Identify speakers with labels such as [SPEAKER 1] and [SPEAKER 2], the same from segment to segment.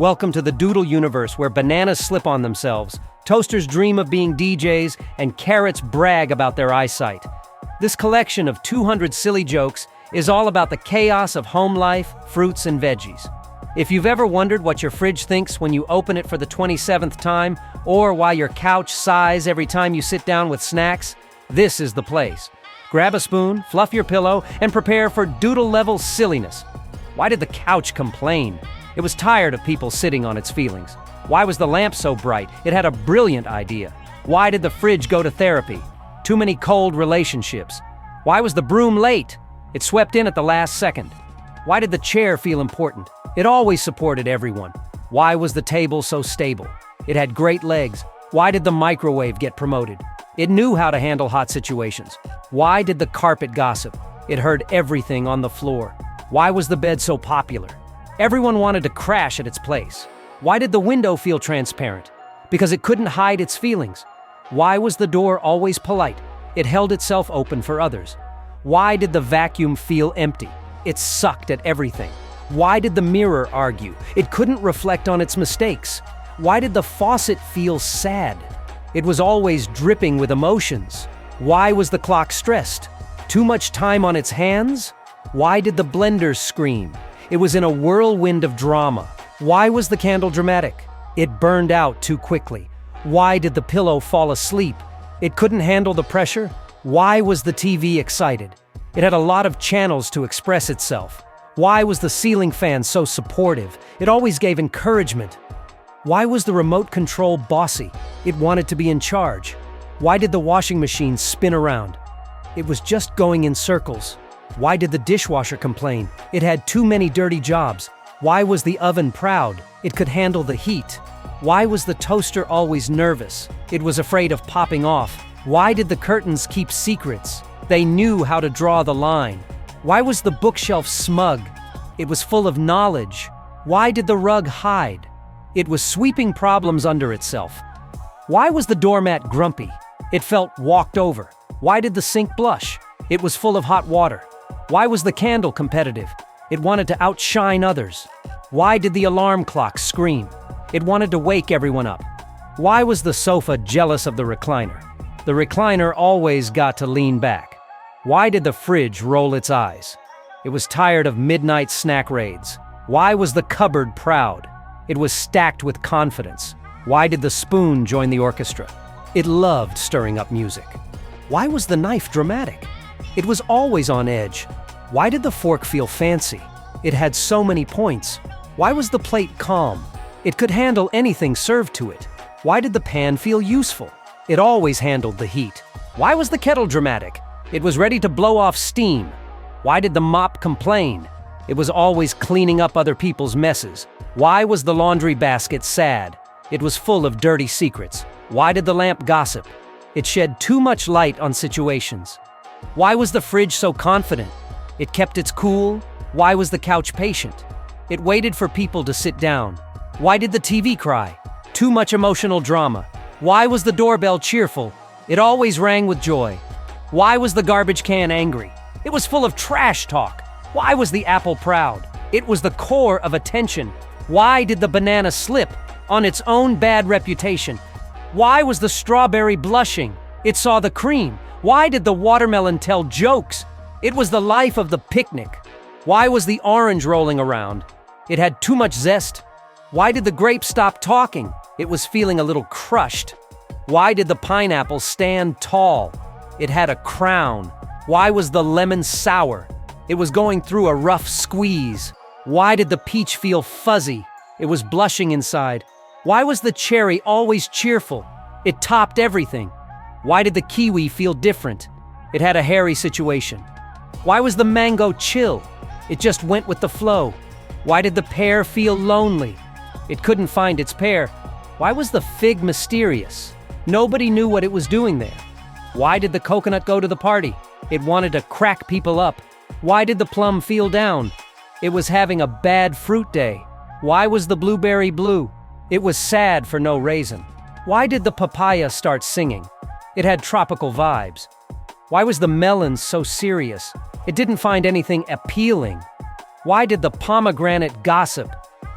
[SPEAKER 1] Welcome to the Doodle universe where bananas slip on themselves, toasters dream of being DJs, and carrots brag about their eyesight. This collection of 200 silly jokes is all about the chaos of home life, fruits, and veggies. If you've ever wondered what your fridge thinks when you open it for the 27th time, or why your couch sighs every time you sit down with snacks, this is the place. Grab a spoon, fluff your pillow, and prepare for doodle-level silliness. Why did the couch complain? It was tired of people sitting on its feelings. Why was the lamp so bright? It had a brilliant idea. Why did the fridge go to therapy? Too many cold relationships. Why was the broom late? It swept in at the last second. Why did the chair feel important? It always supported everyone. Why was the table so stable? It had great legs. Why did the microwave get promoted? It knew how to handle hot situations. Why did the carpet gossip? It heard everything on the floor. Why was the bed so popular? Everyone wanted to crash at its place. Why did the window feel transparent? Because it couldn't hide its feelings. Why was the door always polite? It held itself open for others. Why did the vacuum feel empty? It sucked at everything. Why did the mirror argue? It couldn't reflect on its mistakes. Why did the faucet feel sad? It was always dripping with emotions. Why was the clock stressed? Too much time on its hands? Why did the blender scream? It was in a whirlwind of drama. Why was the candle dramatic? It burned out too quickly. Why did the pillow fall asleep? It couldn't handle the pressure. Why was the TV excited? It had a lot of channels to express itself. Why was the ceiling fan so supportive? It always gave encouragement. Why was the remote control bossy? It wanted to be in charge. Why did the washing machine spin around? It was just going in circles. Why did the dishwasher complain? It had too many dirty jobs. Why was the oven proud? It could handle the heat. Why was the toaster always nervous? It was afraid of popping off. Why did the curtains keep secrets? They knew how to draw the line. Why was the bookshelf smug? It was full of knowledge. Why did the rug hide? It was sweeping problems under itself. Why was the doormat grumpy? It felt walked over. Why did the sink blush? It was full of hot water. Why was the candle competitive? It wanted to outshine others. Why did the alarm clock scream? It wanted to wake everyone up. Why was the sofa jealous of the recliner? The recliner always got to lean back. Why did the fridge roll its eyes? It was tired of midnight snack raids. Why was the cupboard proud? It was stacked with confidence. Why did the spoon join the orchestra? It loved stirring up music. Why was the knife dramatic? It was always on edge. Why did the fork feel fancy? It had so many points. Why was the plate calm? It could handle anything served to it. Why did the pan feel useful? It always handled the heat. Why was the kettle dramatic? It was ready to blow off steam. Why did the mop complain? It was always cleaning up other people's messes. Why was the laundry basket sad? It was full of dirty secrets. Why did the lamp gossip? It shed too much light on situations. Why was the fridge so confident? It kept its cool. Why was the couch patient? It waited for people to sit down. Why did the TV cry? Too much emotional drama. Why was the doorbell cheerful? It always rang with joy. Why was the garbage can angry? It was full of trash talk. Why was the apple proud? It was the core of attention. Why did the banana slip? On its own bad reputation. Why was the strawberry blushing? It saw the cream. Why did the watermelon tell jokes? It was the life of the picnic. Why was the orange rolling around? It had too much zest. Why did the grape stop talking? It was feeling a little crushed. Why did the pineapple stand tall? It had a crown. Why was the lemon sour? It was going through a rough squeeze. Why did the peach feel fuzzy? It was blushing inside. Why was the cherry always cheerful? It topped everything. Why did the kiwi feel different? It had a hairy situation. Why was the mango chill? It just went with the flow. Why did the pear feel lonely? It couldn't find its pear. Why was the fig mysterious? Nobody knew what it was doing there. Why did the coconut go to the party? It wanted to crack people up. Why did the plum feel down? It was having a bad fruit day. Why was the blueberry blue? It was sad for no reason. Why did the papaya start singing? It had tropical vibes. Why was the melon so serious? It didn't find anything appealing. Why did the pomegranate gossip?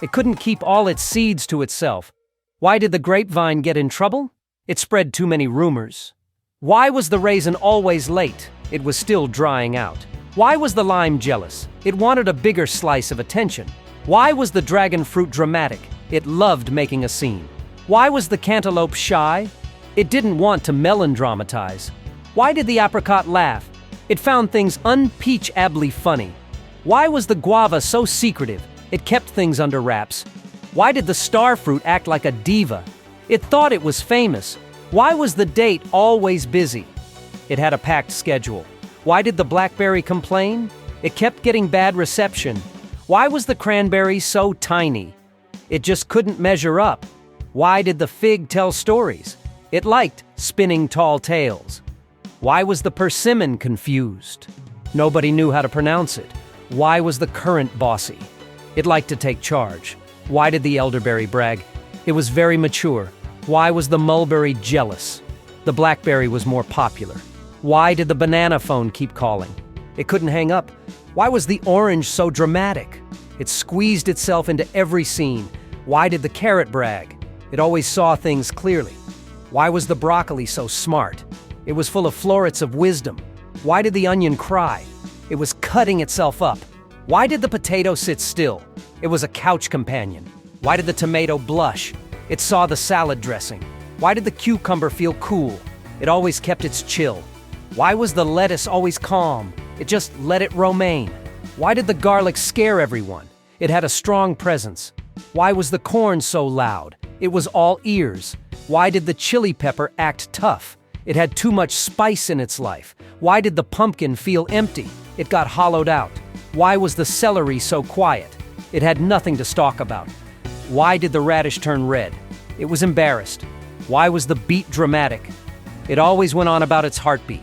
[SPEAKER 1] It couldn't keep all its seeds to itself. Why did the grapevine get in trouble? It spread too many rumors. Why was the raisin always late? It was still drying out. Why was the lime jealous? It wanted a bigger slice of attention. Why was the dragon fruit dramatic? It loved making a scene. Why was the cantaloupe shy? It didn't want to melodramatize. Why did the apricot laugh? It found things unpeachably funny. Why was the guava so secretive? It kept things under wraps. Why did the star fruit act like a diva? It thought it was famous. Why was the date always busy? It had a packed schedule. Why did the blackberry complain? It kept getting bad reception. Why was the cranberry so tiny? It just couldn't measure up. Why did the fig tell stories? It liked spinning tall tales. Why was the persimmon confused? Nobody knew how to pronounce it. Why was the currant bossy? It liked to take charge. Why did the elderberry brag? It was very mature. Why was the mulberry jealous? The blackberry was more popular. Why did the banana phone keep calling? It couldn't hang up. Why was the orange so dramatic? It squeezed itself into every scene. Why did the carrot brag? It always saw things clearly. Why was the broccoli so smart? It was full of florets of wisdom. Why did the onion cry? It was cutting itself up. Why did the potato sit still? It was a couch companion. Why did the tomato blush? It saw the salad dressing. Why did the cucumber feel cool? It always kept its chill. Why was the lettuce always calm? It just let it romaine. Why did the garlic scare everyone? It had a strong presence. Why was the corn so loud? It was all ears. Why did the chili pepper act tough? It had too much spice in its life. Why did the pumpkin feel empty? It got hollowed out. Why was the celery so quiet? It had nothing to talk about. Why did the radish turn red? It was embarrassed. Why was the beet dramatic? It always went on about its heartbeat.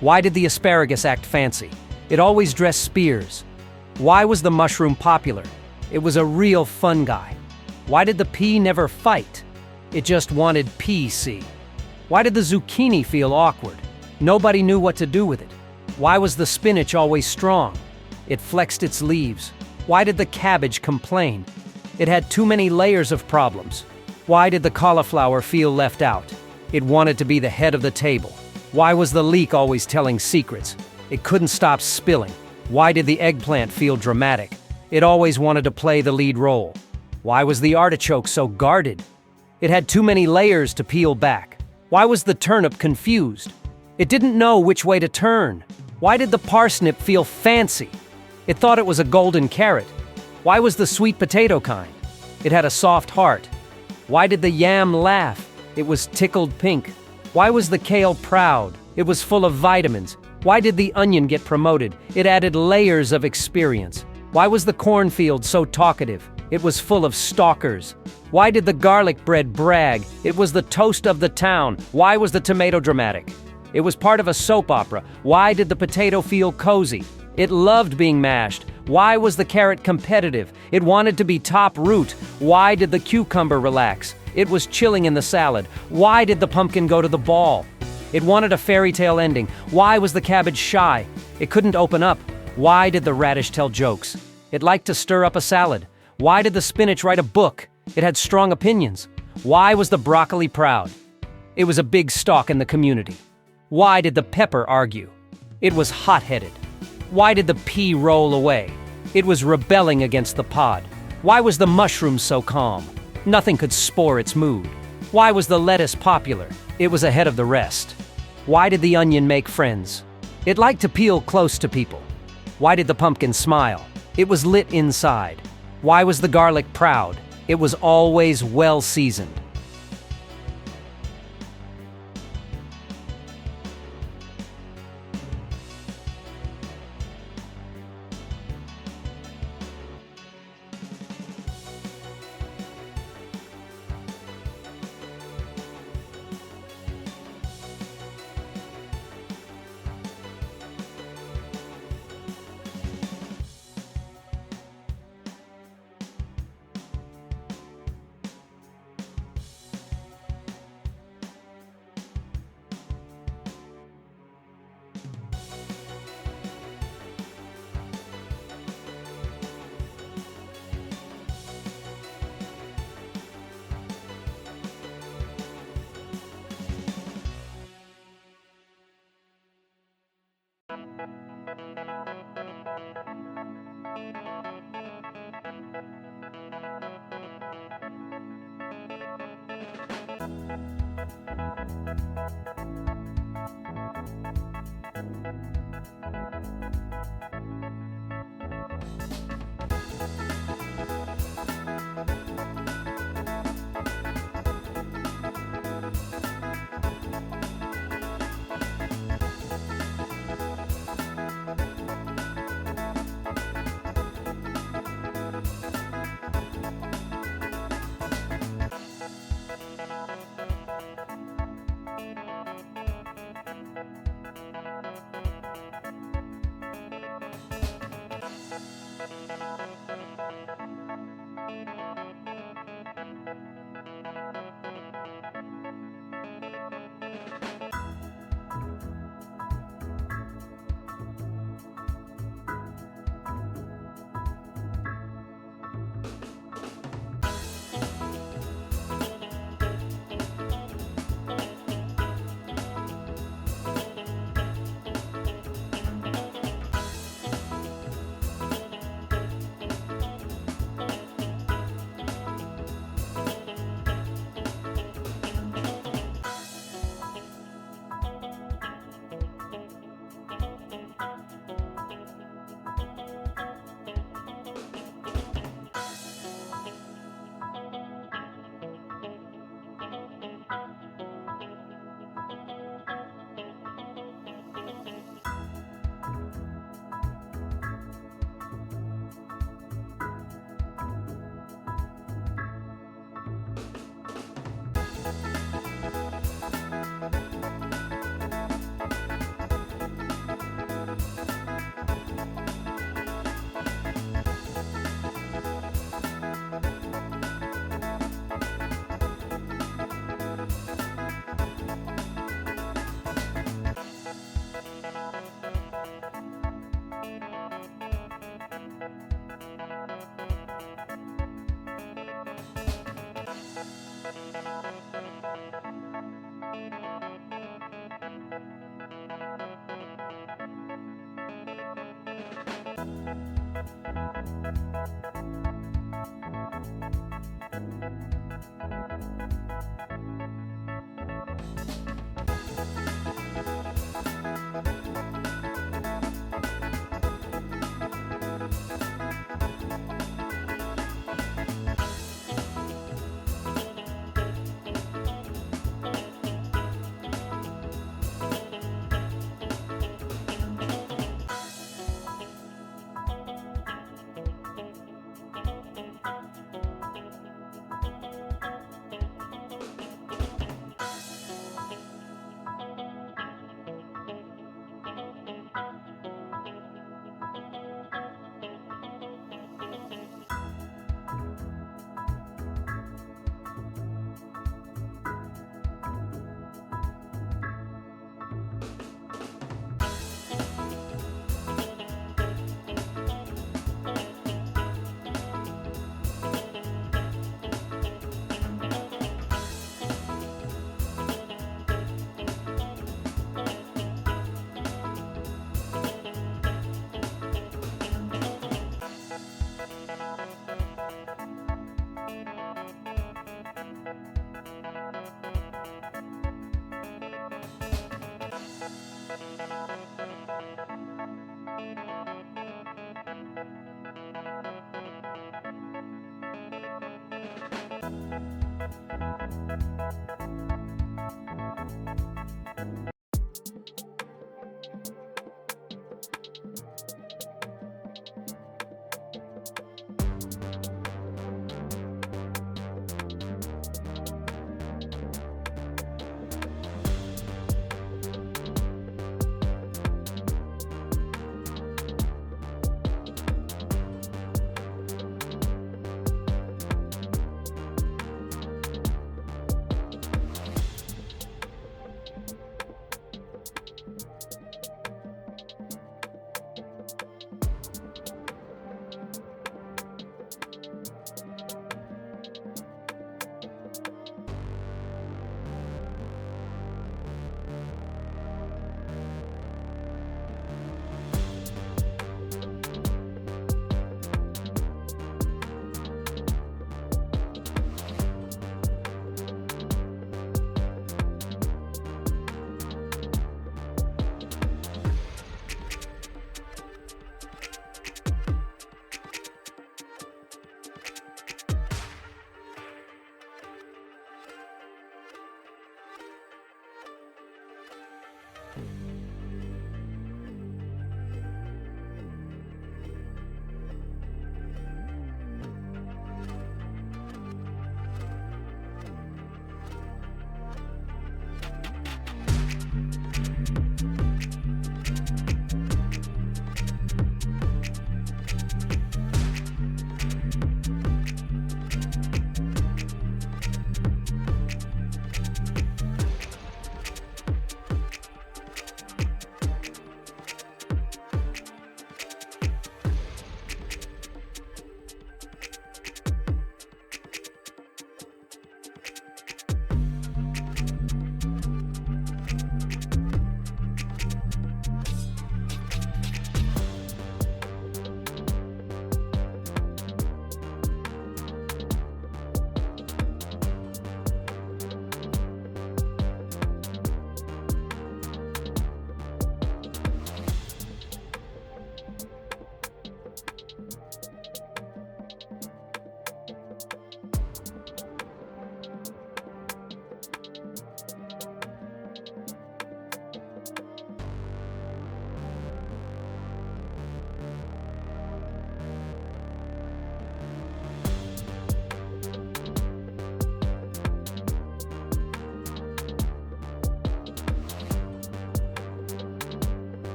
[SPEAKER 1] Why did the asparagus act fancy? It always dressed spears. Why was the mushroom popular? It was a real fun guy. Why did the pea never fight? It just wanted PC. Why did the zucchini feel awkward? Nobody knew what to do with it. Why was the spinach always strong? It flexed its leaves. Why did the cabbage complain? It had too many layers of problems. Why did the cauliflower feel left out? It wanted to be the head of the table. Why was the leek always telling secrets? It couldn't stop spilling. Why did the eggplant feel dramatic? It always wanted to play the lead role. Why was the artichoke so guarded? It had too many layers to peel back. Why was the turnip confused? It didn't know which way to turn. Why did the parsnip feel fancy? It thought it was a golden carrot. Why was the sweet potato kind? It had a soft heart. Why did the yam laugh? It was tickled pink. Why was the kale proud? It was full of vitamins. Why did the onion get promoted? It added layers of experience. Why was the cornfield so talkative? It was full of stalkers. Why did the garlic bread brag? It was the toast of the town. Why was the tomato dramatic? It was part of a soap opera. Why did the potato feel cozy? It loved being mashed. Why was the carrot competitive? It wanted to be top root. Why did the cucumber relax? It was chilling in the salad. Why did the pumpkin go to the ball? It wanted a fairy tale ending. Why was the cabbage shy? It couldn't open up. Why did the radish tell jokes? It liked to stir up a salad. Why did the spinach write a book? It had strong opinions. Why was the broccoli proud? It was a big stalk in the community. Why did the pepper argue? It was hot-headed. Why did the pea roll away? It was rebelling against the pod. Why was the mushroom so calm? Nothing could spoil its mood. Why was the lettuce popular? It was ahead of the rest. Why did the onion make friends? It liked to peel close to people. Why did the pumpkin smile? It was lit inside. Why was the garlic proud? It was always well-seasoned.